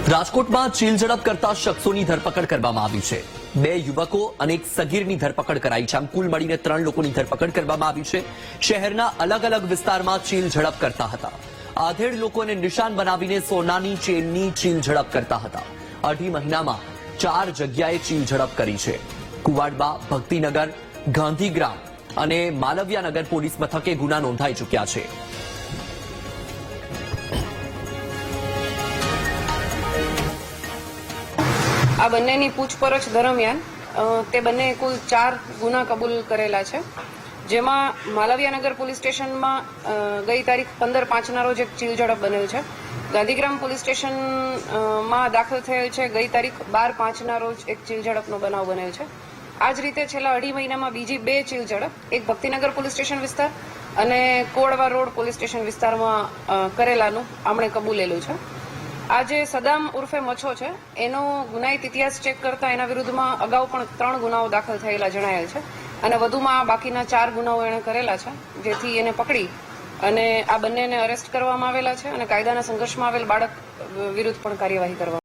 રાજકોટમાં ચીલ ઝડપ કરતા શખ્સોની ધરપકડ કરવામાં આવી છે। 2 યુવકો અને એક સગીરની ધરપકડ કરાઈ છે। આમ કુલ મળીને 3 લોકોની ધરપકડ કરવામાં આવી છે। શહેરના અલગ અલગ વિસ્તારમાં ચીલ ઝડપ કરતા હતા। આધેડ લોકોને નિશાન બનાવીને સોનાની ચેનની ચીલ ઝડપ કરતા હતા। 2.5 મહિનામાં 4 જગ્યાએ ચીલ ઝડપ કરી છે। કુવાડબા, ભક્તિનગર, ગાંધીગ્રામ અને માલવિયાનગર પોલીસ મથકે ગુના નોંધાઈ ચૂક્યા છે। આ બંનેની પૂછપરછ દરમિયાન તે બંને કુલ 4 ગુના કબૂલ કરેલા છે, જેમાં માલવિયાનગર પોલીસ સ્ટેશનમાં ગઈ તારીખ 15/5ના રોજ એક ચીલ ઝડપ બનેલ છે। ગાંધીગ્રામ પોલીસ સ્ટેશનમાં દાખલ થયેલ છે ગઈ તારીખ 12/5ના રોજ એક ચીલ ઝડપનો બનાવ બનેલ છે। આ જ રીતે છેલ્લા 2.5 મહિનામાં બીજી 2 ચીલ ઝડપ, એક ભક્તિનગર પોલીસ સ્ટેશન વિસ્તાર અને કોળવા રોડ પોલીસ સ્ટેશન વિસ્તારમાં કરેલાનું આમણે કબૂલેલું છે। આ જે સદામ ઉર્ફે મચ્છો છે એનો ગુનાહિત ઇતિહાસ ચેક કરતા એના વિરુદ્ધમાં અગાઉ પણ 3 ગુનાઓ દાખલ થયેલા જણાયેલ છે અને વધુમાં બાકીના 4 ગુનાઓ એણે કરેલા છે, જેથી એને પકડી અને આ બંનેને અરેસ્ટ કરવામાં આવેલા છે અને કાયદાના સંઘર્ષમાં આવેલ બાળક વિરુદ્ધ પણ કાર્યવાહી કરવામાં